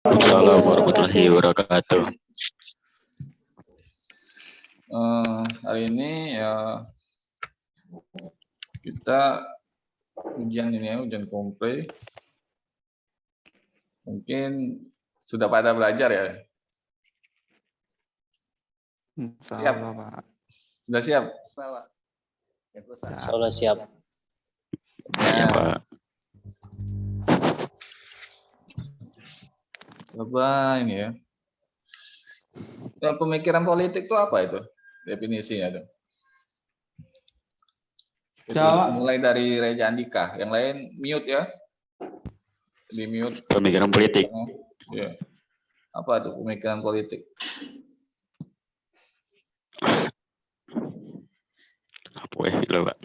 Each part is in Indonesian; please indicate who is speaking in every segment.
Speaker 1: Assalamualaikum warahmatullahi wabarakatuh.
Speaker 2: Hari ini ya kita ujian ini ya, ujian kompre. Mungkin sudah pada belajar ya? Siap?
Speaker 3: Pak.
Speaker 2: Sudah siap?
Speaker 4: Sudah siap.
Speaker 1: Ya, Pak.
Speaker 2: Coba ini ya. Pemikiran politik itu apa itu? Definisinya tuh. Mulai dari Reja Andika, yang lain mute ya. Di mute.
Speaker 1: Pemikiran politik.
Speaker 2: Ya. Apa tuh pemikiran politik?
Speaker 1: Apa ya, Pak?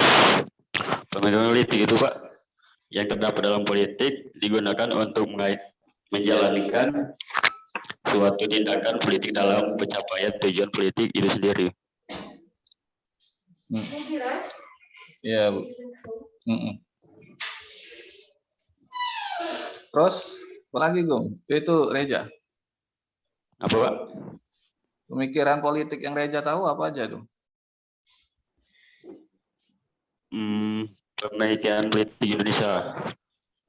Speaker 1: Pemikiran politik itu, Pak, yang terdapat dalam politik digunakan untuk menjalankan suatu tindakan politik dalam pencapaian tujuan politik itu sendiri.
Speaker 2: Iya, Bu. Terus, apa lagi, Gum? Itu Reja.
Speaker 1: Apa, Pak?
Speaker 2: Pemikiran politik yang Reja tahu apa aja tuh?
Speaker 1: Pemikiran politik Indonesia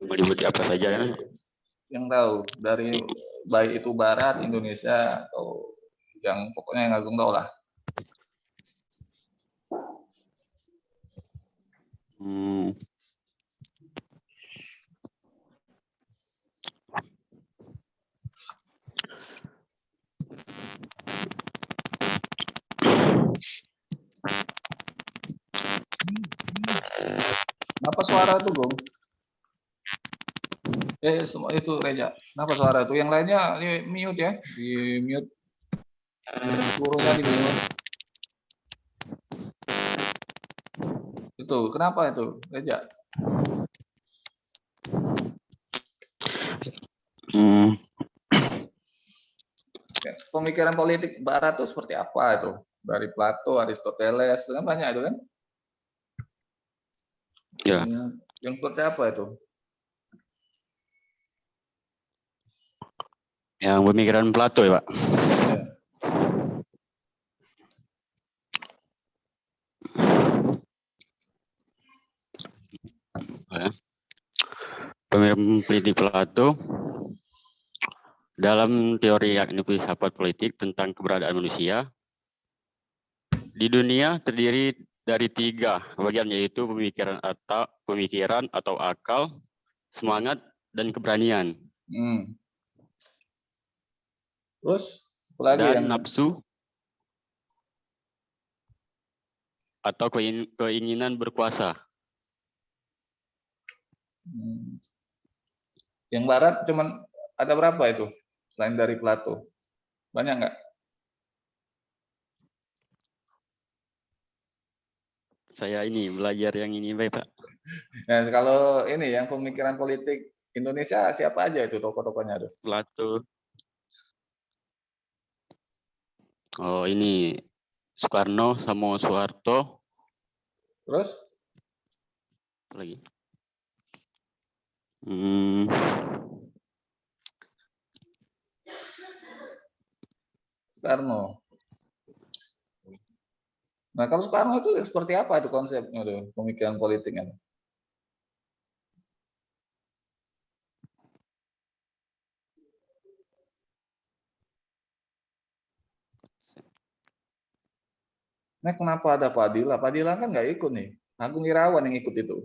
Speaker 1: meliputi apa saja kan?
Speaker 2: Yang tahu dari baik itu Barat, Indonesia, atau yang pokoknya yang Agung tahu lah. Kenapa suara tuh, Gong? Semua itu Reja. Kenapa suara tuh? Yang lainnya ini mute ya, di mute. Seluruhnya di mute. Itu kenapa itu, Reja? Pemikiran politik Barat itu seperti apa itu? Dari Plato, Aristoteles, kan banyak itu kan?
Speaker 1: Ya.
Speaker 2: Yang seperti apa itu?
Speaker 1: Yang pemikiran Plato ya, Pak. Ya. Pemikiran politik Plato dalam teori yakni filsafat politik tentang keberadaan manusia di dunia terdiri dari 3 bagian, yaitu pemikiran atau akal, semangat, dan keberanian.
Speaker 2: Terus apalagi
Speaker 1: dan
Speaker 2: yang
Speaker 1: nafsu atau keinginan berkuasa.
Speaker 2: Yang Barat cuman ada berapa itu selain dari Plato? Banyak nggak?
Speaker 1: Saya ini belajar yang ini, baik, Pak.
Speaker 2: Nah, kalau ini yang pemikiran politik Indonesia siapa aja itu tokoh-tokohnya tuh?
Speaker 1: Plato. Oh, ini Soekarno sama Soeharto.
Speaker 2: Terus?
Speaker 1: Apa lagi?
Speaker 2: Soekarno. Nah, kalau Soekarno itu seperti apa itu konsepnya tuh, pemikiran politiknya? Nah, kenapa ada Padilla? Padilla kan nggak ikut nih. Agung Irawan yang ikut itu.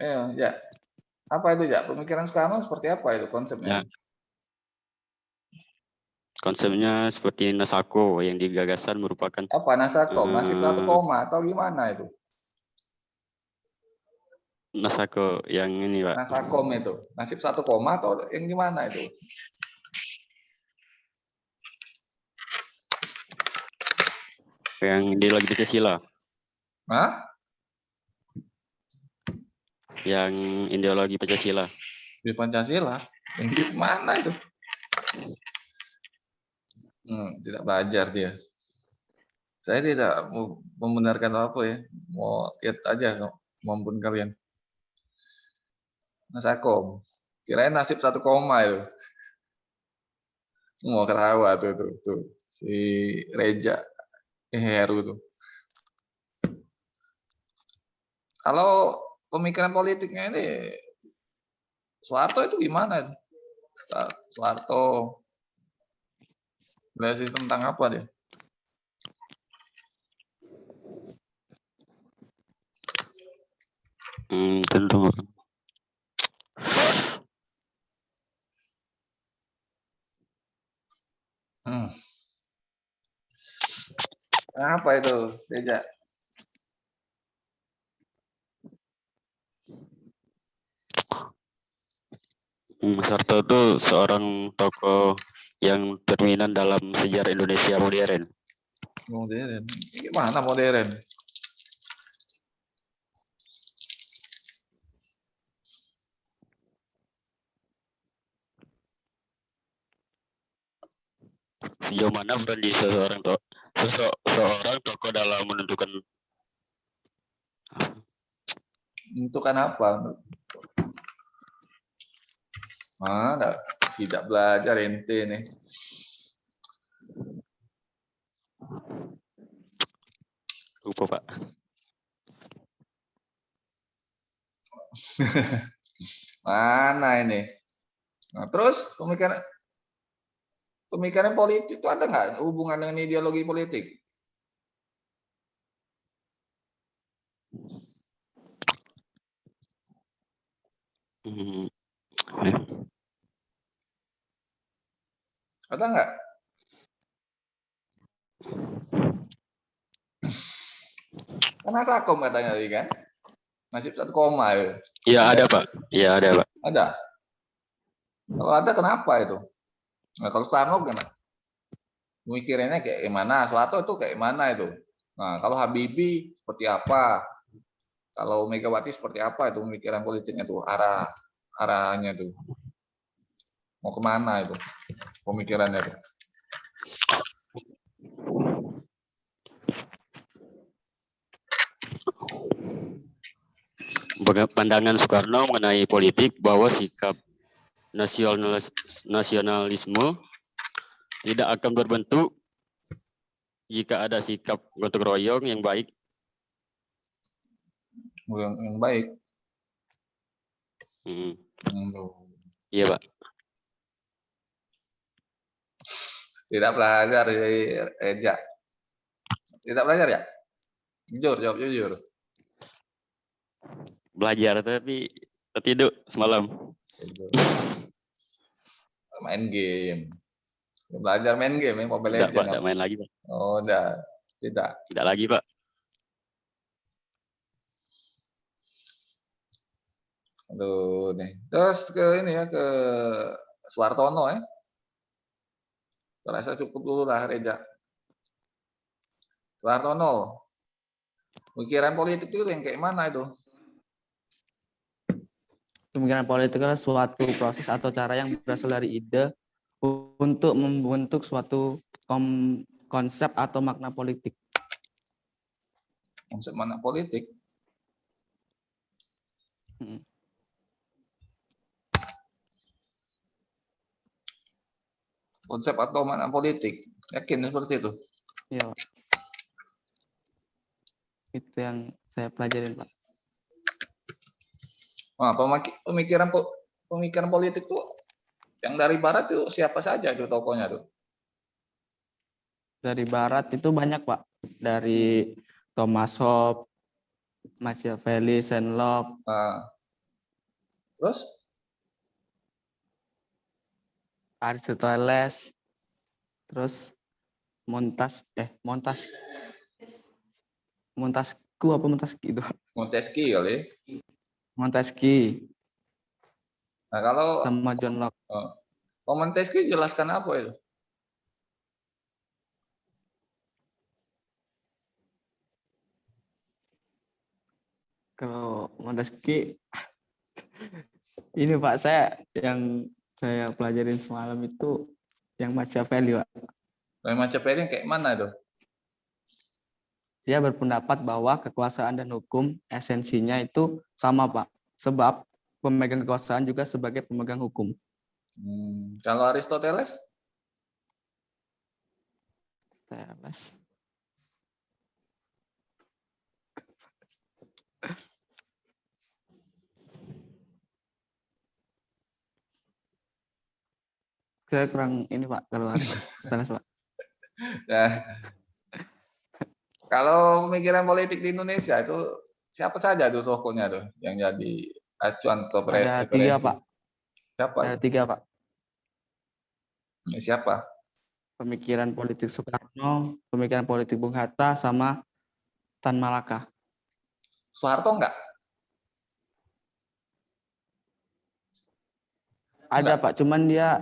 Speaker 2: Ya. Apa itu ya? Pemikiran Soekarno seperti apa itu konsepnya?
Speaker 1: Ya. Konsepnya seperti Nasako yang digagasan merupakan
Speaker 2: apa Nasako? Nasib 1 koma atau gimana itu?
Speaker 1: Nasako yang ini, Pak.
Speaker 2: Nasakom itu. Nasib 1 koma atau yang gimana itu?
Speaker 1: Yang ideologi Pancasila.
Speaker 2: Hah?
Speaker 1: Yang ideologi Pancasila.
Speaker 2: Di Pancasila? Yang gimana itu? Tidak belajar dia. Saya tidak mau membenarkan apa ya. Mau lihat aja kemampuan kalian. Mas Akom. Kirain nasib 1 koma itu. Mau ketawa tuh. Si Reja Heru tuh. Kalau pemikiran politiknya ini Soeharto itu gimana? Soeharto belajar tentang apa dia?
Speaker 1: Tentu.
Speaker 2: Apa itu, Reja?
Speaker 1: Soeharto itu seorang tokoh yang dominan dalam sejarah Indonesia modern.
Speaker 2: Modern. Gimana modern?
Speaker 1: Sejauh mana peran di seorang tokoh dalam menentukan
Speaker 2: Menentukan apa? Tidak belajar ente nih.
Speaker 1: lupa Pak.
Speaker 2: Mana ini? Nah, terus pemikiran politik itu ada nggak hubungan dengan ideologi politik? Ada nggak? Karena Sakom katanya tadi kan? Nasib 1 koma ya.
Speaker 1: Iya ada Pak. Iya ada Pak.
Speaker 2: Ada. Kalau ada kenapa itu? Nah, kalau Soekarno gimana? Pemikirannya kayak gimana? Soeharto itu kayak mana itu? Nah, kalau Habibie seperti apa? Kalau Megawati seperti apa itu pemikiran politiknya tuh, arahnya tuh. Mau kemana itu pemikirannya tuh?
Speaker 1: Pandangan Soekarno mengenai politik bahwa sikap nasionalisme tidak akan berbentuk jika ada sikap gotong royong yang baik.
Speaker 2: Yang baik.
Speaker 1: Iya Pak.
Speaker 2: Tidak belajar dari Reja. Tidak belajar ya? Jujur, jawab jujur.
Speaker 1: Belajar tapi tertidur semalam.
Speaker 2: Main game. Belajar main game ya, Mobile
Speaker 1: Tidak
Speaker 2: Legends.
Speaker 1: Pak, tidak main lagi Pak.
Speaker 2: Oh, udah. Tidak.
Speaker 1: Tidak lagi Pak.
Speaker 2: Aduh, nih. Terus ke ini ya, ke Suartono ya. Terasa cukup dulu lah, Reja. Suartono. Pemikiran politik itu yang kayak mana itu?
Speaker 3: Pemikiran politik adalah suatu proses atau cara yang berasal dari ide untuk membentuk suatu konsep atau makna politik.
Speaker 2: Konsep makna politik? Konsep atau makna politik? Yakin seperti itu?
Speaker 3: Iya, Pak. Itu yang saya pelajarin, Pak.
Speaker 2: Nah, pemikiran politik tuh yang dari barat tuh siapa saja itu tokohnya tuh?
Speaker 3: Dari barat itu banyak, Pak. Dari Thomas Hobbes, Machiavelli, Sherlock.
Speaker 2: Terus?
Speaker 3: Aristoteles. Terus Montesquieu apa Montesquieu itu?
Speaker 2: Montesquieu kali.
Speaker 3: Montesquieu.
Speaker 2: Nah, kalau
Speaker 3: sama John Locke.
Speaker 2: Montesquieu jelaskan apa itu?
Speaker 3: Kalau Montesquieu ini Pak, saya pelajarin semalam itu yang Machiavelli, Pak.
Speaker 2: Machiavelli kayak mana itu?
Speaker 3: dia berpendapat bahwa kekuasaan dan hukum esensinya itu sama, Pak. Sebab pemegang kekuasaan juga sebagai pemegang hukum.
Speaker 2: Kalau Aristoteles?
Speaker 3: Teles. Saya kurang ini, Pak, kalau Aristoteles, Pak.
Speaker 2: Nah, kalau pemikiran politik di Indonesia itu siapa saja tuh tokohnya tuh yang jadi acuan atau
Speaker 3: Ada 3,
Speaker 2: referensi?
Speaker 3: Pak.
Speaker 2: Siapa?
Speaker 3: Ada 3, Pak.
Speaker 2: Siapa?
Speaker 3: Pemikiran politik Soekarno, pemikiran politik Bung Hatta, sama Tan Malaka.
Speaker 2: Soeharto enggak?
Speaker 3: Ada,
Speaker 2: Enggak.
Speaker 3: Pak, cuman dia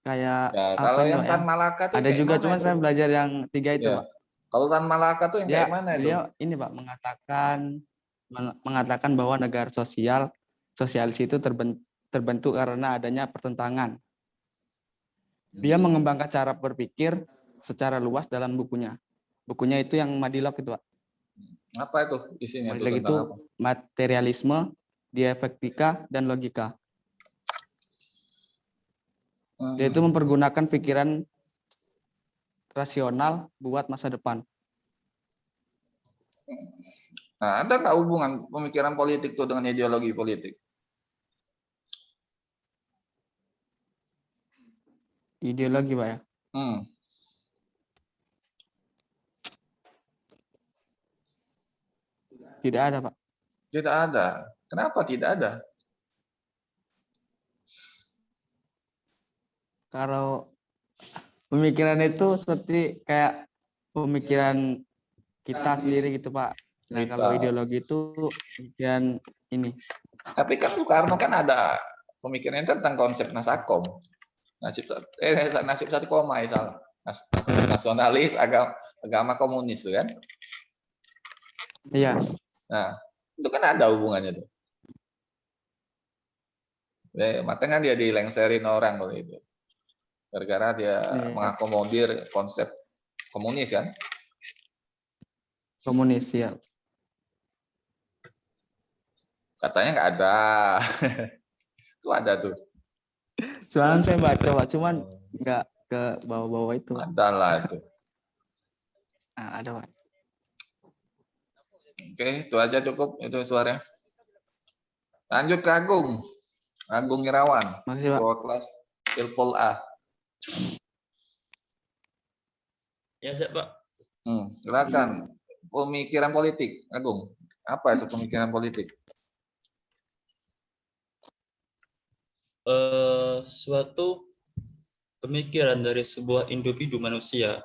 Speaker 3: kayak
Speaker 2: Ya,
Speaker 3: apa
Speaker 2: kalau
Speaker 3: ini,
Speaker 2: yang
Speaker 3: Pak,
Speaker 2: Tan
Speaker 3: ya?
Speaker 2: Malaka tuh
Speaker 3: Ada
Speaker 2: kayak
Speaker 3: juga,
Speaker 2: mana
Speaker 3: cuman
Speaker 2: itu?
Speaker 3: saya belajar yang 3 itu,
Speaker 2: Ya.
Speaker 3: Pak.
Speaker 2: Kalau Tan Malaka tuh yang kayak mana itu?
Speaker 3: Beliau ini, Pak, mengatakan bahwa negara sosialis itu terbentuk karena adanya pertentangan. Dia mengembangkan cara berpikir secara luas dalam bukunya. Bukunya itu yang Madilog itu, Pak.
Speaker 2: Apa itu isinya itu
Speaker 3: Madilog itu
Speaker 2: tentang apa?
Speaker 3: materialisme, dialektika, dan logika. Dia itu mempergunakan pikiran rasional buat masa depan.
Speaker 2: Nah, ada nggak hubungan pemikiran politik itu dengan ideologi politik?
Speaker 3: Ideologi, Pak, ya? Tidak ada, Pak.
Speaker 2: Tidak ada. Kenapa tidak ada?
Speaker 3: Kalau pemikiran itu seperti kayak pemikiran kita sendiri gitu, Pak. Nah, kalau ideologi itu pemikiran ini.
Speaker 2: Tapi kan Soekarno kan ada pemikirannya tentang konsep nasakom. Nasib satu koma ya salah. Nasionalis, agama komunis tuh kan.
Speaker 3: Iya.
Speaker 2: Nah, itu kan ada hubungannya tuh. Makanya dia dilengserin orang kalau itu. Gara-gara dia mengakomodir konsep komunis kan.
Speaker 3: Komunis, ya.
Speaker 2: Katanya nggak ada. Itu ada tuh.
Speaker 3: Soalnya saya baca, Pak, cuman nggak ke bawah-bawah itu.
Speaker 2: Ada lah itu.
Speaker 3: Nah, ada, Pak.
Speaker 2: Oke, itu aja cukup itu suaranya. Lanjut ke Agung. Agung Irawan.
Speaker 3: Makasih, Pak.
Speaker 2: Ketua kelas Ilpol A.
Speaker 1: Ya, siap, Pak.
Speaker 2: Silakan. Pemikiran politik, Agung. Apa itu pemikiran politik?
Speaker 1: Suatu pemikiran dari sebuah individu manusia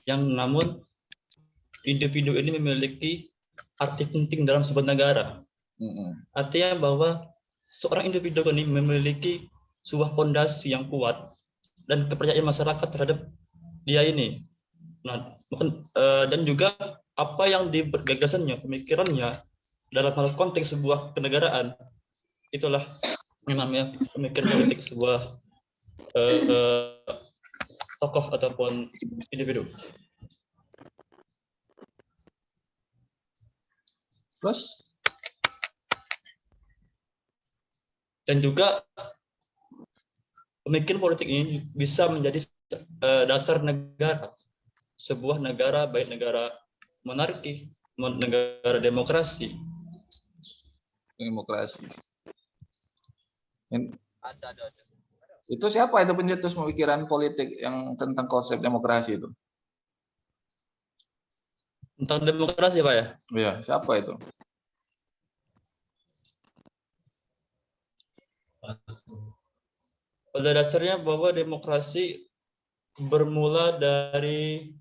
Speaker 1: yang namun individu ini memiliki arti penting dalam sebuah negara. Artinya bahwa seorang individu ini memiliki sebuah fondasi yang kuat dan kepercayaan masyarakat terhadap dia ini. Nah, dan juga apa yang gagasannya, pemikirannya dalam hal konteks sebuah kenegaraan, itulah yang namanya pemikiran politik sebuah tokoh ataupun individu.
Speaker 2: Terus?
Speaker 1: Dan juga pemikiran politik ini bisa menjadi dasar negara. Sebuah negara, baik negara monarki, negara demokrasi.
Speaker 2: Demokrasi. Ada. Itu siapa itu pencetus pemikiran politik yang tentang konsep demokrasi itu?
Speaker 1: Tentang demokrasi, Pak, ya?
Speaker 2: Iya, siapa itu?
Speaker 1: Pada dasarnya bahwa demokrasi bermula dari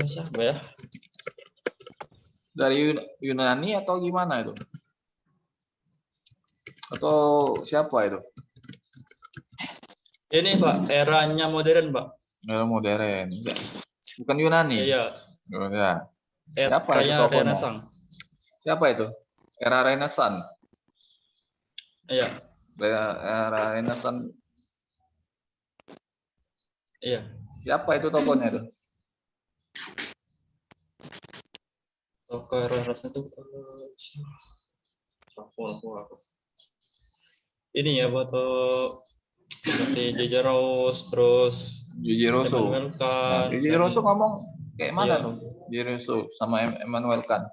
Speaker 1: siapa ya?
Speaker 2: Dari Yunani atau gimana itu? Atau siapa itu?
Speaker 1: Ini, Pak, eranya modern, Pak.
Speaker 2: Era modern. Bukan Yunani.
Speaker 1: Iya.
Speaker 2: Ya. Siapa itu tokohnya? Siapa itu? Era Renaissance.
Speaker 1: Iya.
Speaker 2: Era Renaissance
Speaker 4: Iya.
Speaker 2: Siapa itu tokohnya itu?
Speaker 4: Tokoh rasanya tuh aku. Ini ya foto seperti JJ Rose, terus
Speaker 2: Yuji Rosso.
Speaker 4: Emmanuel
Speaker 2: Nah,
Speaker 4: Kant.
Speaker 2: Yuji Rosso ngomong kayak mana
Speaker 4: Iya.
Speaker 2: tuh? Yuji Rosso sama Emmanuel Kant.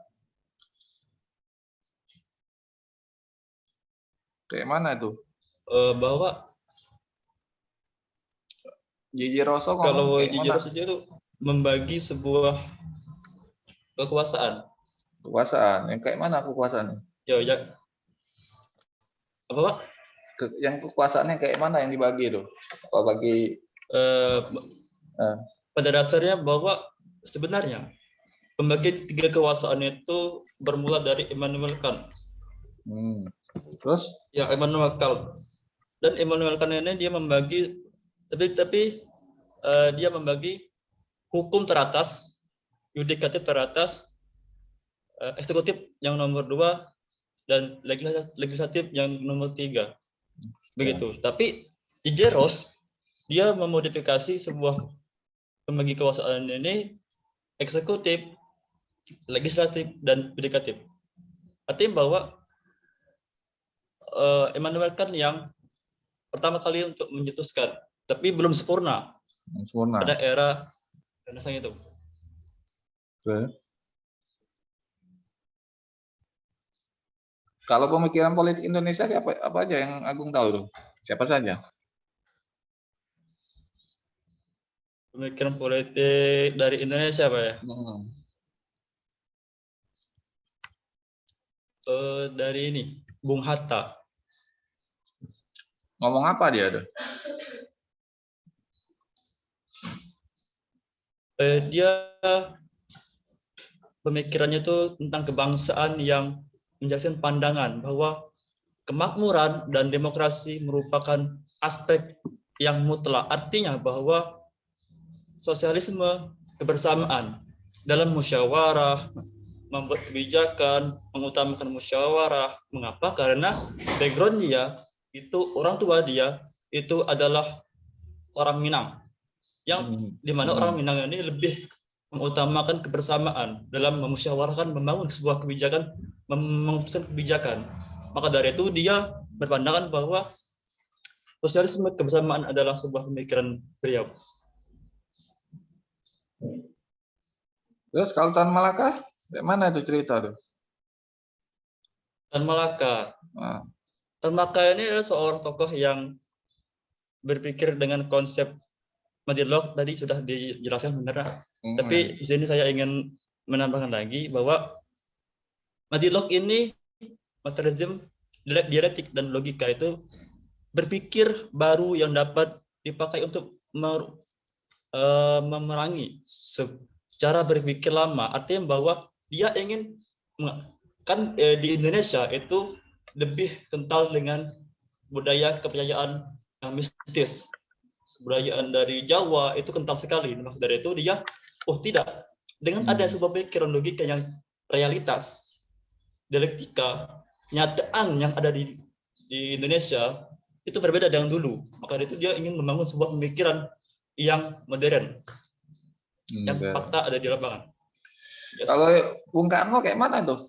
Speaker 2: Kayak mana itu?
Speaker 4: Bahwa
Speaker 2: Yuji Rosso ngomong
Speaker 4: kalau
Speaker 2: kayak
Speaker 4: JJ
Speaker 2: mana?
Speaker 4: Rose itu membagi sebuah kekuasaan.
Speaker 2: Kekuasaan. Yang kayak mana kekuasaannya?
Speaker 4: Ya, apa Pak?
Speaker 2: Yang kekuasaannya kayak mana yang dibagi itu? Apa bagi
Speaker 4: Eh,
Speaker 2: eh,
Speaker 4: pada dasarnya bahwa sebenarnya pembagian tiga kekuasaan itu bermula dari Immanuel Kant.
Speaker 2: Terus?
Speaker 4: Ya, Immanuel Kant. Dan Immanuel Kant ini dia membagi, tapi dia membagi hukum teratas, yudikatif teratas, eksekutif yang nomor 2, dan legislatif yang nomor 3. Begitu. Tapi JJ Ross dia memodifikasi sebuah pembagi kekuasaan ini eksekutif, legislatif, dan yudikatif. Artinya bahwa Immanuel Kant yang pertama kali untuk mencetuskan, tapi belum sempurna pada era Renaissance itu.
Speaker 2: Kalau pemikiran politik Indonesia siapa apa aja yang Agung tahu tuh? Siapa saja?
Speaker 4: Pemikiran politik dari Indonesia, Pak ya? Dari ini, Bung Hatta.
Speaker 2: Ngomong apa dia tuh?
Speaker 4: Dia pemikirannya itu tentang kebangsaan yang menjelaskan pandangan bahwa kemakmuran dan demokrasi merupakan aspek yang mutlak. Artinya bahwa sosialisme kebersamaan dalam musyawarah, membuat kebijakan, mengutamakan musyawarah. Mengapa? Karena background dia, itu orang tua dia, itu adalah orang Minang. Yang dimana orang Minang ini lebih mengutamakan kebersamaan dalam memusyawarahkan, membangun sebuah kebijakan, memutuskan kebijakan. Maka dari itu dia berpandangan bahwa sosialisme kebersamaan adalah sebuah pemikiran beliau.
Speaker 2: Terus kalau Tan Malaka, kayak mana itu cerita tuh?
Speaker 4: Tan Malaka. Tan Malaka ini adalah seorang tokoh yang berpikir dengan konsep Madilog tadi sudah dijelaskan benar. Tapi di sini saya ingin menambahkan lagi bahwa Madilog ini materialisme, dialektik dan logika itu berpikir baru yang dapat dipakai untuk memerangi cara berpikir lama. Artinya bahwa dia ingin kan di Indonesia itu lebih kental dengan budaya kepercayaan yang mistis. Budayaan dari Jawa itu kental sekali. Maka dari itu dia, tidak, dengan ada sebuah pikiran logika yang realitas, dialektika, nyataan yang ada di Indonesia itu berbeda dengan dulu. Maka dari itu dia ingin membangun sebuah pemikiran yang modern, yang fakta ada di lapangan.
Speaker 2: Yes. Kalau Bung Karno kayak mana tuh?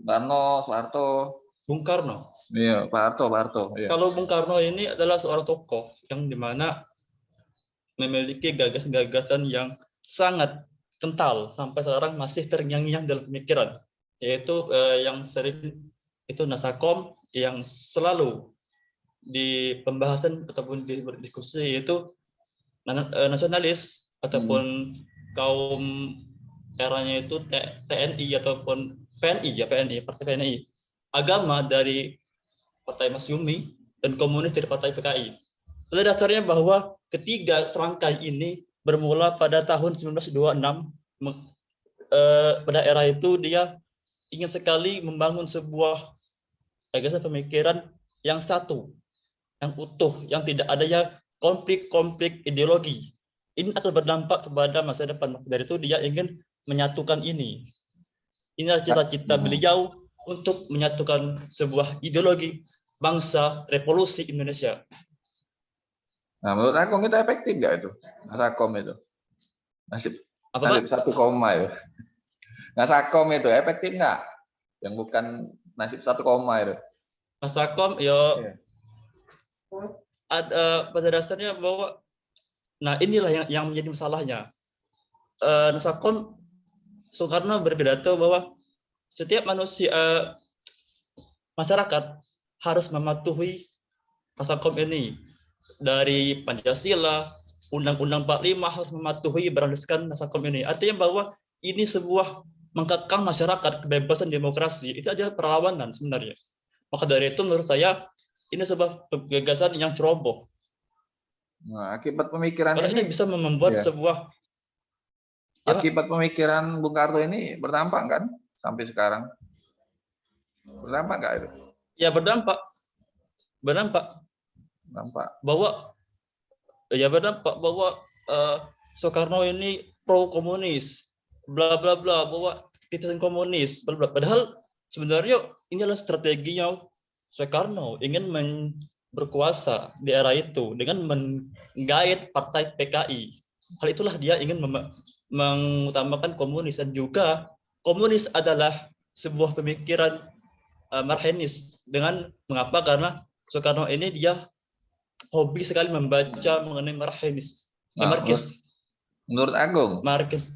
Speaker 2: Karno, Soeharto.
Speaker 4: Bung Karno.
Speaker 2: Iya, Pak Harto. Iya.
Speaker 4: Kalau Bung Karno ini adalah seorang tokoh yang dimana memiliki gagasan-gagasan yang sangat kental sampai sekarang masih terngiang-ngiang dalam pemikiran, yaitu yang sering itu Nasakom yang selalu di pembahasan ataupun di diskusi yaitu nasionalis ataupun kaum eranya itu TNI ataupun PNI, Partai PNI, agama dari Partai Masyumi, dan komunis dari Partai PKI. Pada dasarnya bahwa ketiga serangkai ini bermula pada tahun 1926. Pada era itu dia ingin sekali membangun sebuah gagasan pemikiran yang satu, yang utuh, yang tidak adanya konflik-konflik ideologi. Ini akan berdampak kepada masa depan. Dari itu dia ingin menyatukan ini. Inilah cita-cita beliau untuk menyatukan sebuah ideologi bangsa revolusi Indonesia.
Speaker 2: Nah, menurut Agung itu efektif nggak itu? Nasakom itu. Nasib
Speaker 4: Apa Pak?
Speaker 2: nasib 1 koma itu. Nasakom itu efektif nggak? Yang bukan nasib 1 koma itu.
Speaker 4: Nasakom yo
Speaker 2: Iya.
Speaker 4: ada pada dasarnya bahwa nah inilah yang menjadi masalahnya. Nasakom Soekarno berpidato bahwa setiap manusia masyarakat harus mematuhi Nasakom ini dari Pancasila, Undang-Undang 45 harus mematuhi berdasarkan Nasakom ini. Artinya bahwa ini sebuah mengekang masyarakat kebebasan demokrasi itu adalah perlawanan sebenarnya. Maka dari itu menurut saya ini sebuah gagasan yang ceroboh.
Speaker 2: Nah, akibat pemikiran
Speaker 4: Karena ini bisa membuat
Speaker 2: iya.
Speaker 4: sebuah ya, Pak?
Speaker 2: Akibat pemikiran Bung Karno ini berdampak kan sampai sekarang? Berdampak nggak itu?
Speaker 4: Ya berdampak
Speaker 2: Berdampak.
Speaker 4: bahwa Soekarno ini pro komunis, bla bla bla, bahwa titisan komunis, bla bla. Padahal sebenarnya ini adalah strateginya Soekarno ingin berkuasa di era itu dengan menggait partai PKI. Hal itulah dia ingin mengutamakan komunis, dan juga komunis adalah sebuah pemikiran Marxis. Dengan mengapa? Karena Soekarno ini dia hobi sekali membaca mengenai Marxis.
Speaker 2: Nah, menurut Agung,
Speaker 4: Marxis.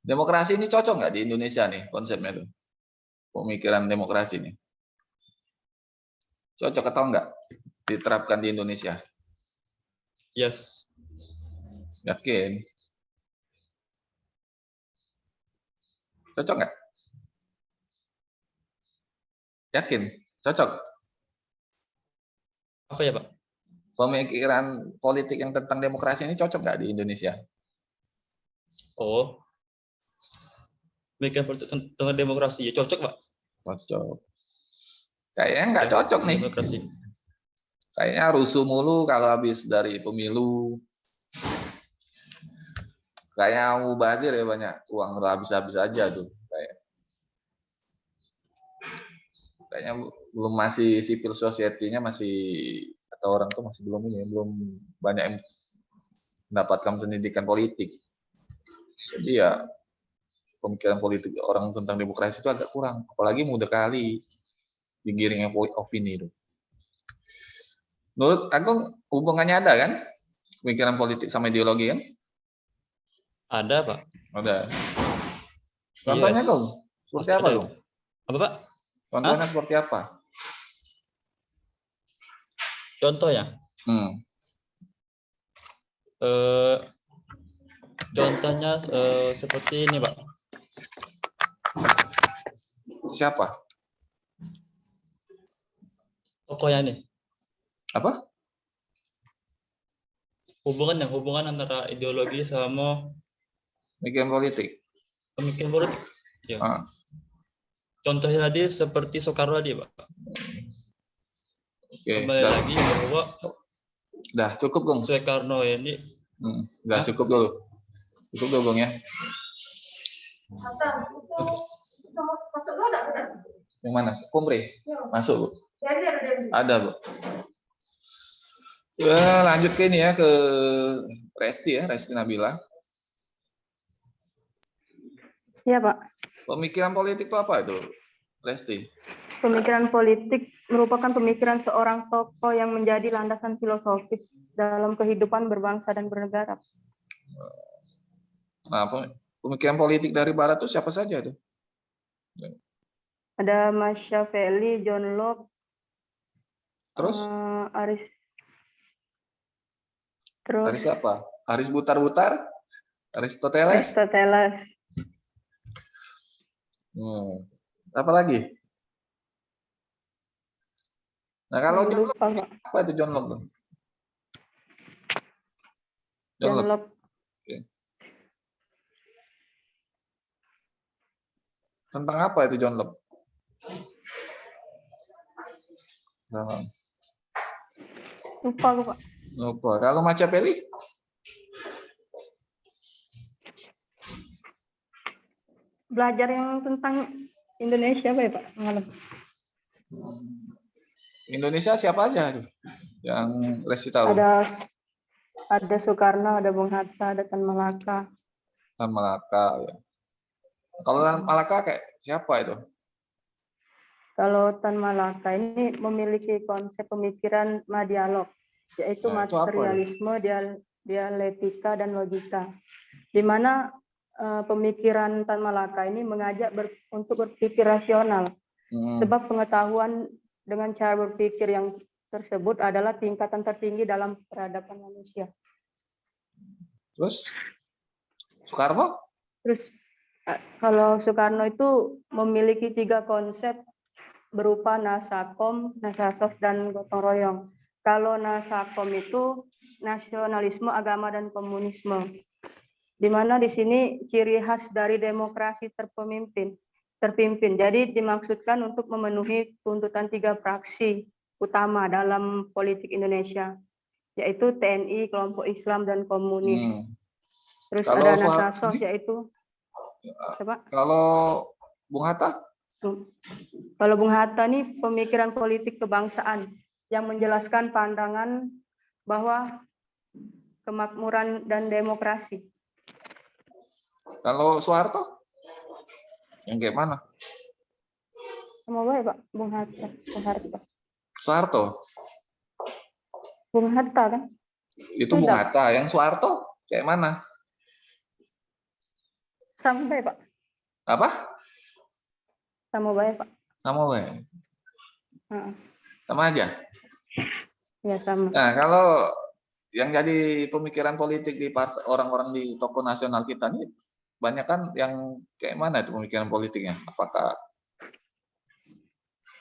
Speaker 2: demokrasi ini cocok nggak di Indonesia nih konsepnya tuh? Pemikiran demokrasi ini. Cocok atau enggak diterapkan di Indonesia?
Speaker 4: Yes.
Speaker 2: Yakin? Cocok nggak? Yakin? Cocok?
Speaker 4: Apa ya, Pak?
Speaker 2: Pemikiran politik yang tentang demokrasi ini cocok nggak di Indonesia?
Speaker 4: Oh, pemikiran politik tentang demokrasi ya cocok, Pak.
Speaker 2: Cocok. Kayaknya nggak
Speaker 4: Ya,
Speaker 2: cocok nih.
Speaker 4: demokrasi.
Speaker 2: Kayaknya rusuh mulu kalau habis dari pemilu. Kayaknya mubazir ya, banyak uang habis-habis aja tuh. Kayaknya belum, masih civil society-nya masih, atau orang tuh masih belum ini, belum banyak yang mendapatkan pendidikan politik. Jadi ya pemikiran politik orang tentang demokrasi itu agak kurang, apalagi mudah kali digiring opini itu. Menurut Agung hubungannya ada kan pemikiran politik sama ideologi kan?
Speaker 4: Ada, Pak.
Speaker 2: Ada. Contohnya
Speaker 4: Yes.
Speaker 2: Agung, seperti
Speaker 4: Pasti
Speaker 2: apa
Speaker 4: ada.
Speaker 2: Agung?
Speaker 4: Apa, Pak?
Speaker 2: Contohnya seperti apa?
Speaker 4: Contohnya? Contohnya seperti ini, Pak.
Speaker 2: Siapa?
Speaker 4: Tokohnya nih.
Speaker 2: Apa?
Speaker 4: Hubungan antara ideologi sama
Speaker 2: Pemikiran politik.
Speaker 4: pemikiran politik. Ya. Contohnya tadi seperti Soekarno tadi, Pak.
Speaker 2: Oke.
Speaker 4: Kembali lagi bahwa
Speaker 2: Dah cukup Gung.
Speaker 4: Soekarno ini
Speaker 2: Udah cukup dulu. Cukup dulu Gung ya. Yang mana? Kumri? Masuk Bu. Ada Bu. Ya, lanjut ke ini ya, ke Resti ya, Resti Nabila.
Speaker 5: Iya, Pak.
Speaker 2: Pemikiran politik itu apa itu, Resti?
Speaker 5: Pemikiran politik merupakan pemikiran seorang tokoh yang menjadi landasan filosofis dalam kehidupan berbangsa dan bernegara.
Speaker 2: Nah, pemikiran politik dari Barat itu siapa saja itu?
Speaker 5: Ada Machiavelli, John Locke,
Speaker 2: Terus? Aris apa? Aris Butar-Butar? Aristoteles?
Speaker 5: Aristoteles.
Speaker 2: Apa lagi? Nah, kalau John Locke, apa itu John Locke?
Speaker 5: John Locke.
Speaker 2: Oke. Tentang apa itu John Locke?
Speaker 5: Lupa, Pak.
Speaker 2: Lupa. Kalau Machiavelli?
Speaker 5: Belajar yang tentang Indonesia apa ya, Pak?
Speaker 2: Indonesia siapa aja yang Resti tahu?
Speaker 5: Ada Ada Soekarno, ada Bung Hatta, ada Tan Malaka.
Speaker 2: Tan Malaka ya. Kalau Tan Malaka kayak siapa itu?
Speaker 5: Kalau Tan Malaka ini memiliki konsep pemikiran madialog, yaitu
Speaker 2: Nah, itu apa itu?
Speaker 5: materialisme, dialektika, dan logika. Di mana pemikiran Tan Malaka ini mengajak untuk berpikir rasional, sebab pengetahuan dengan cara berpikir yang tersebut adalah tingkatan tertinggi dalam peradaban manusia.
Speaker 2: Terus Soekarno?
Speaker 5: Terus kalau Soekarno itu memiliki 3 konsep berupa Nasakom, Nasasos, dan gotong royong. Kalau Nasakom itu nasionalisme, agama, dan komunisme. Di mana di sini ciri khas dari demokrasi terpimpin. Jadi dimaksudkan untuk memenuhi tuntutan 3 fraksi utama dalam politik Indonesia, yaitu TNI, kelompok Islam, dan komunis. Terus
Speaker 2: Kalau
Speaker 5: ada Nasasos, yaitu apa?
Speaker 2: Kalau Bung Hatta?
Speaker 5: Kalau Bung Hatta ini pemikiran politik kebangsaan yang menjelaskan pandangan bahwa kemakmuran dan demokrasi.
Speaker 2: Kalau Soeharto? Yang kayak mana?
Speaker 5: Sama baik Pak, Bung Hatta.
Speaker 2: Soeharto?
Speaker 5: Bung Hatta kan?
Speaker 2: Itu Bung Hatta. Yang Soeharto kayak mana?
Speaker 5: Sama baik Pak.
Speaker 2: Apa?
Speaker 5: Sama baik Pak.
Speaker 2: Sama baik. Sama aja?
Speaker 5: Ya sama.
Speaker 2: Nah, kalau yang jadi pemikiran politik di orang-orang di tokoh nasional kita nih, banyak kan yang kayak mana itu pemikiran politiknya? Apakah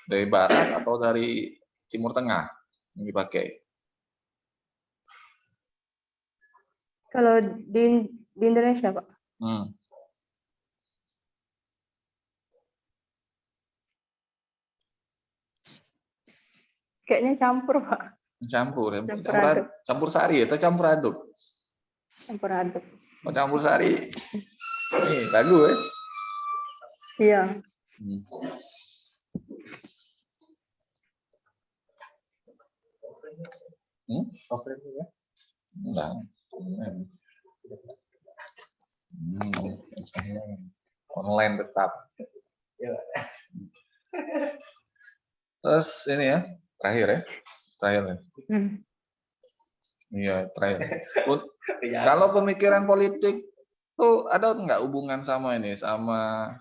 Speaker 2: dari barat atau dari timur tengah yang dipakai?
Speaker 5: Kalau di Indonesia Pak? Kayaknya campur Pak.
Speaker 2: Campur sari atau campur aduk?
Speaker 5: Campur aduk.
Speaker 2: Oh, campur sari. Nih, lagu ya?
Speaker 5: Iya.
Speaker 2: Ya? Enggak. Online tetap. Terus ini ya, terakhir ya. Iya, terakhir. Kalau pemikiran politik tuh ada nggak hubungan sama ini, sama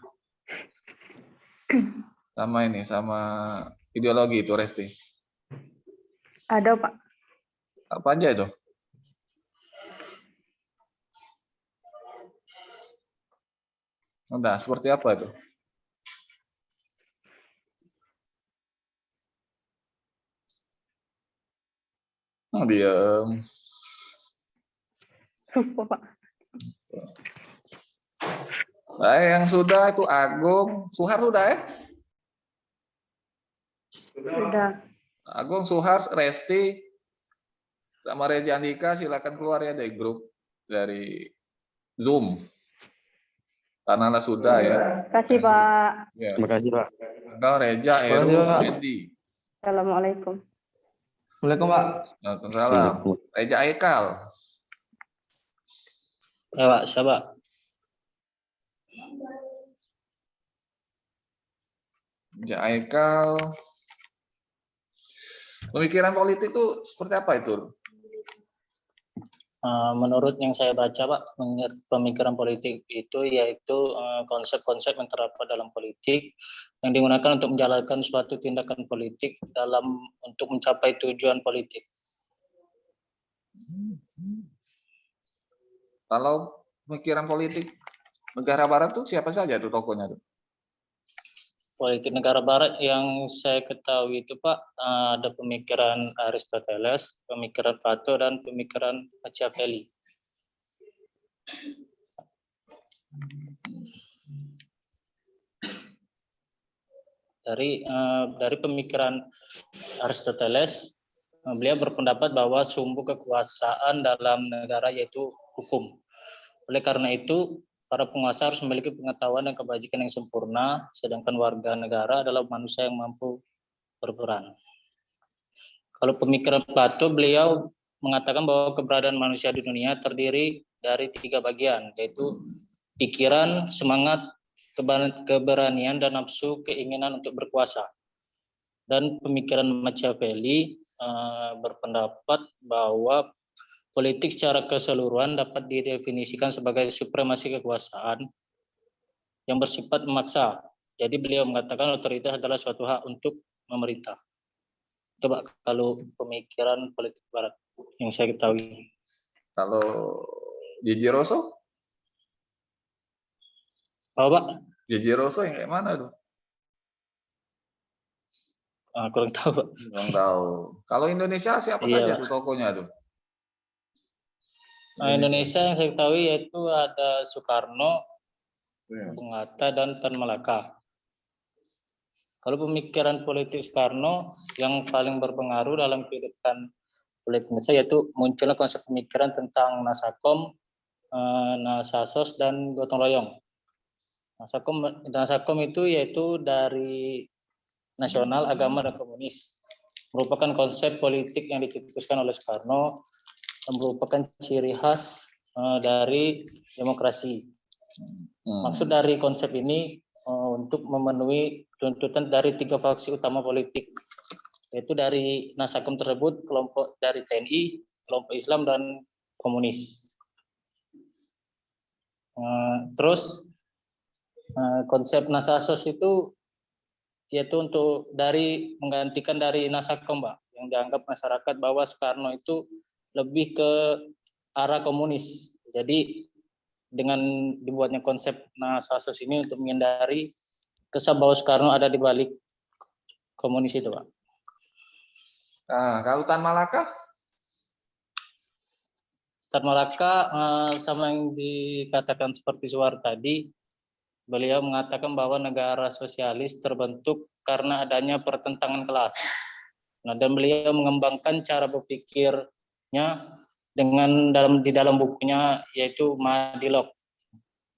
Speaker 2: ideologi itu, Resti?
Speaker 5: Ada Pak.
Speaker 2: Apa aja itu? Nah, seperti apa itu? Diam.
Speaker 5: Lupa Pak.
Speaker 2: Yang sudah itu Agung, Suhar sudah ya?
Speaker 5: Sudah.
Speaker 2: Agung, Suhar, Resti, sama Reja Andika silakan keluar ya dari grup dari Zoom. Karena sudah ya.
Speaker 5: Terima kasih Pak.
Speaker 2: Ya.
Speaker 1: Terima kasih Pak.
Speaker 2: Kalau Reja, Heru, Andy.
Speaker 5: Assalamualaikum.
Speaker 3: Waalaikumsalam Pak.
Speaker 2: Waalaikumsalam. Reja Aikal.
Speaker 4: Ya Pak, siapa?
Speaker 2: Reja Aikal. Pemikiran politik itu seperti apa itu?
Speaker 4: Menurut yang saya baca Pak, pemikiran politik itu yaitu konsep-konsep yang terdapat dalam politik yang digunakan untuk menjalankan suatu tindakan politik untuk mencapai tujuan politik.
Speaker 2: Kalau pemikiran politik negara barat tuh siapa saja tuh tokohnya tuh?
Speaker 4: Politik negara barat yang saya ketahui itu Pak, ada pemikiran Aristoteles, pemikiran Plato, dan pemikiran Machiavelli. Dari pemikiran Aristoteles, beliau berpendapat bahwa sumber kekuasaan dalam negara yaitu hukum. Oleh karena itu, para penguasa harus memiliki pengetahuan dan kebajikan yang sempurna, sedangkan warga negara adalah manusia yang mampu berperan. Kalau pemikiran Plato, beliau
Speaker 6: mengatakan bahwa keberadaan manusia di dunia terdiri dari 3 bagian, yaitu pikiran, semangat, keberanian, dan nafsu keinginan untuk berkuasa. Dan pemikiran Machiavelli berpendapat bahwa politik secara keseluruhan dapat didefinisikan sebagai supremasi kekuasaan yang bersifat memaksa. Jadi beliau mengatakan otoritas adalah suatu hak untuk memerintah. Coba kalau pemikiran politik Barat yang saya ketahui.
Speaker 2: Kalau Gigi Rosso?
Speaker 6: Oh, Pak?
Speaker 2: Gigi Rosso yang kayak mana tuh?
Speaker 6: Kurang tahu, Pak.
Speaker 2: Nggak tahu. Kalau Indonesia siapa
Speaker 6: Iya,
Speaker 2: saja
Speaker 6: Pak.
Speaker 2: tuh tokonya tuh?
Speaker 6: Indonesia yang saya ketahui yaitu ada Soekarno,
Speaker 2: Iya.
Speaker 6: Bung Hatta, dan Tan Malaka. Kalau pemikiran politik Soekarno yang paling berpengaruh dalam kehidupan politik Indonesia yaitu munculnya konsep pemikiran tentang Nasakom, Nasasos, dan gotong royong. Nasakom itu yaitu dari nasional, agama, dan komunis. Merupakan konsep politik yang dicetuskan oleh Soekarno dan merupakan ciri khas dari demokrasi. Maksud dari konsep ini untuk memenuhi tuntutan dari 3 faksi utama politik, yaitu dari Nasakom tersebut kelompok dari TNI, kelompok Islam, dan komunis. Terus konsep Nasasos itu yaitu untuk menggantikan dari Nasakom, Pak, yang dianggap masyarakat bahwa Soekarno itu lebih ke arah komunis. Jadi dengan dibuatnya konsep Nasasos ini untuk menghindari kesan bahwa Soekarno ada di balik komunis itu, Pak.
Speaker 2: Nah, kalau Tan Malaka?
Speaker 6: Tan Malaka sama yang dikatakan seperti Suwar tadi, beliau mengatakan bahwa negara sosialis terbentuk karena adanya pertentangan kelas. Nah, dan beliau mengembangkan cara berpikirnya di dalam bukunya yaitu Madilog,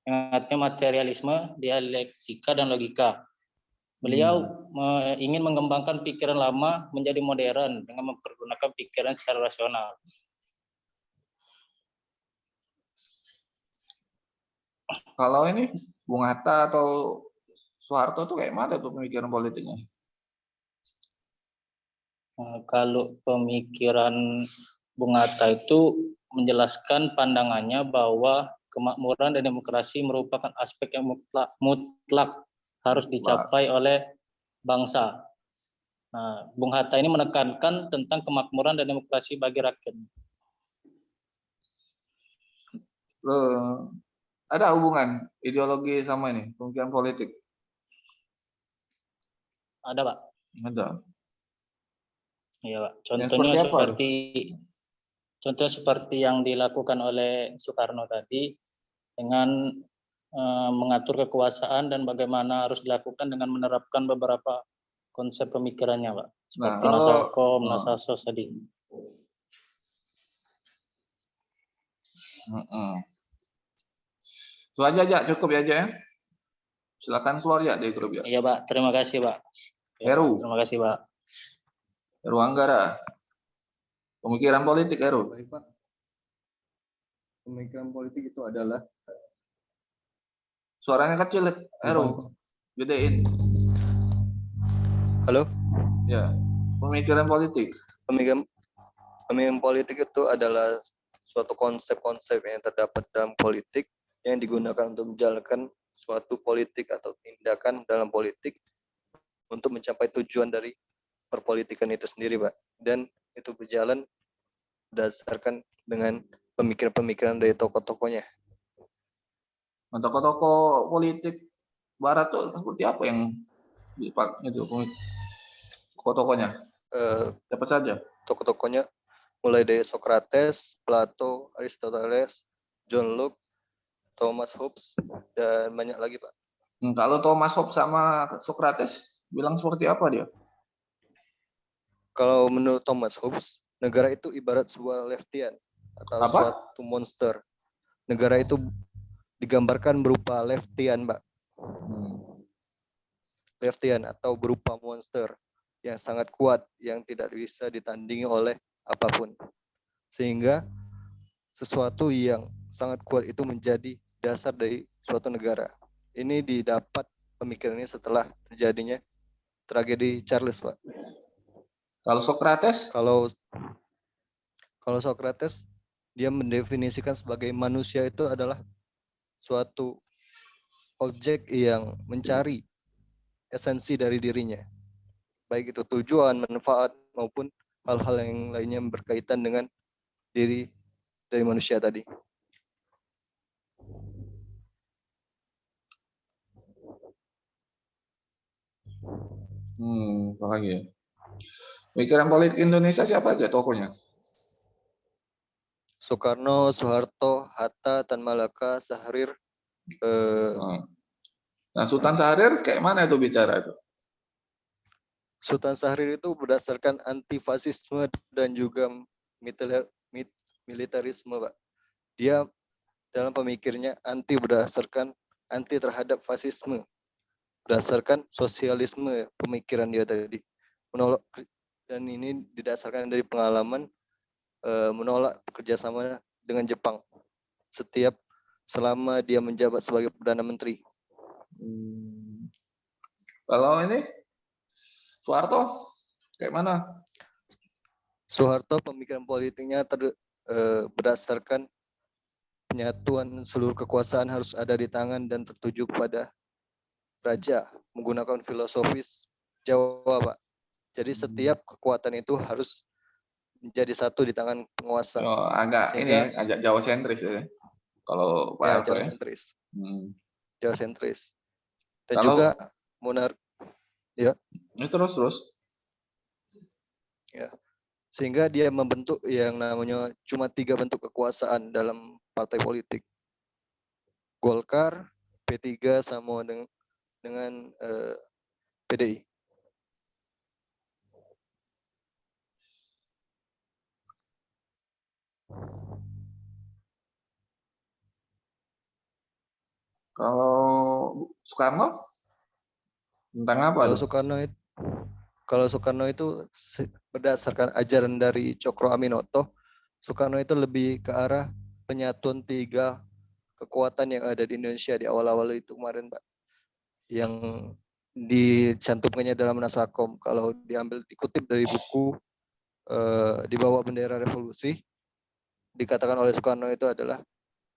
Speaker 6: yang artinya materialisme, dialektika, dan logika. Beliau ingin mengembangkan pikiran lama menjadi modern dengan mempergunakan pikiran secara rasional.
Speaker 2: Kalau ini Bung Hatta atau Soeharto tuh kayak mana tuh pemikiran politiknya?
Speaker 6: Kalau pemikiran Bung Hatta itu menjelaskan pandangannya bahwa kemakmuran dan demokrasi merupakan aspek yang mutlak harus dicapai oleh bangsa. Nah, Bung Hatta ini menekankan tentang kemakmuran dan demokrasi bagi rakyat.
Speaker 2: Ada hubungan ideologi sama ini pemikiran politik?
Speaker 6: Ada, Pak?
Speaker 2: Ada.
Speaker 6: Iya, Pak. Contohnya seperti yang dilakukan oleh Soekarno tadi dengan mengatur kekuasaan dan bagaimana harus dilakukan dengan menerapkan beberapa konsep pemikirannya, Pak. Seperti Nasakom, Nasasos tadi.
Speaker 2: Itu aja, cukup ya. Silakan keluar ya dari grup ya.
Speaker 6: Iya, Pak. Terima kasih, Pak. Ya,
Speaker 2: Heru.
Speaker 6: terima kasih, Pak.
Speaker 2: Heru Anggara. Pemikiran politik, Heru.
Speaker 7: Baik, Pak. Pemikiran politik itu adalah
Speaker 2: Suaranya kecil, Heru. Gedein.
Speaker 7: Halo?
Speaker 2: Ya. Pemikiran politik.
Speaker 7: Pemikiran politik itu adalah suatu konsep-konsep yang terdapat dalam politik yang digunakan untuk menjalankan suatu politik atau tindakan dalam politik untuk mencapai tujuan dari perpolitikan itu sendiri, Pak. Dan itu berjalan berdasarkan dengan pemikiran-pemikiran dari tokoh-tokohnya.
Speaker 2: Tokoh-tokoh politik Barat tuh seperti apa yang dipakai itu tokoh-tokohnya? Siapa saja?
Speaker 7: Tokoh-tokohnya mulai dari Socrates, Plato, Aristoteles, John Locke, Thomas Hobbes, dan banyak lagi, Pak.
Speaker 2: Kalau Thomas Hobbes sama Socrates bilang seperti apa dia?
Speaker 7: Kalau menurut Thomas Hobbes, negara itu ibarat sebuah leftian atau suatu monster. Negara itu digambarkan berupa leftian, Pak. Leftian atau berupa monster yang sangat kuat yang tidak bisa ditandingi oleh apapun. sehingga sesuatu yang sangat kuat itu menjadi dasar dari suatu negara. Ini didapat pemikirannya setelah terjadinya tragedi Charles, Pak.
Speaker 2: Kalau Socrates,
Speaker 7: Kalau Socrates, dia mendefinisikan sebagai manusia itu adalah suatu objek yang mencari esensi dari dirinya, baik itu tujuan, manfaat, maupun hal-hal yang lainnya yang berkaitan dengan diri dari manusia tadi.
Speaker 2: apa lagi ya? Pikiran politik Indonesia siapa aja tokohnya?
Speaker 7: Soekarno, Soeharto, Hatta, Tan Malaka, Syahrir.
Speaker 2: Nah, Sultan Syahrir kayak mana itu bicara itu?
Speaker 7: Sultan Syahrir itu berdasarkan antifasisme dan juga militerisme, Pak. Dia dalam pemikirnya berdasarkan anti terhadap fasisme, berdasarkan sosialisme pemikiran dia tadi, menolak, dan ini didasarkan dari pengalaman menolak kerjasama dengan Jepang selama dia menjabat sebagai Perdana Menteri.
Speaker 2: Kalau ini Soeharto kayak mana?
Speaker 7: Soeharto pemikiran politiknya berdasarkan penyatuan seluruh kekuasaan harus ada di tangan dan tertuju kepada raja, menggunakan filosofis Jawa, Pak. Jadi setiap kekuatan itu harus menjadi satu di tangan penguasa.
Speaker 2: Oh, agak
Speaker 7: Sehingga,
Speaker 2: ini agak Jawa sentris ya. Kalau Pak Harto
Speaker 7: Jawa
Speaker 2: ya.
Speaker 7: sentris. Jawa sentris. Dan
Speaker 2: Kalau,
Speaker 7: juga monarki. Ya.
Speaker 2: Terus.
Speaker 7: Ya. Sehingga dia membentuk yang namanya cuma 3 bentuk kekuasaan dalam partai politik. Golkar, P3 sama dengan PDI.
Speaker 2: Kalau Soekarno tentang apa?
Speaker 7: Kalau Soekarno itu berdasarkan ajaran dari Cokro Aminoto, Soekarno itu lebih ke arah penyatuan 3 kekuatan yang ada di Indonesia di awal-awal itu kemarin, Pak. Yang dicantumkannya dalam Nasakom. Kalau dikutip dari buku Di Bawah Bendera Revolusi, dikatakan oleh Soekarno itu adalah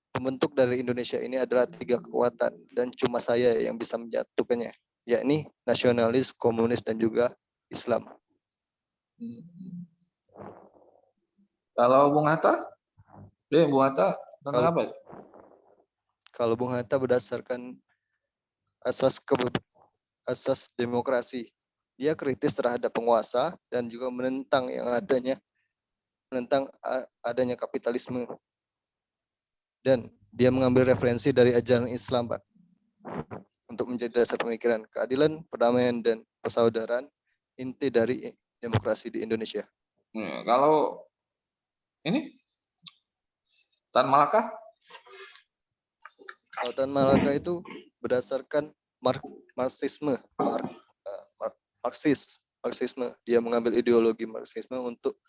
Speaker 7: pembentuk dari Indonesia ini adalah 3 kekuatan dan cuma saya yang bisa menjatuhkannya, yakni nasionalis, komunis, dan juga Islam.
Speaker 2: Kalau Bung Hatta? Bung Hatta tentang apa?
Speaker 7: Kalau Bung Hatta berdasarkan asas demokrasi. Dia kritis terhadap penguasa dan juga menentang adanya kapitalisme. Dan dia mengambil referensi dari ajaran Islam, Pak, untuk menjadi dasar pemikiran keadilan, perdamaian, dan persaudaraan, inti dari demokrasi di Indonesia.
Speaker 2: Kalau ini Tan Malaka?
Speaker 7: Kalau Tan Malaka itu berdasarkan Marxisme. Dia mengambil ideologi Marxisme untuk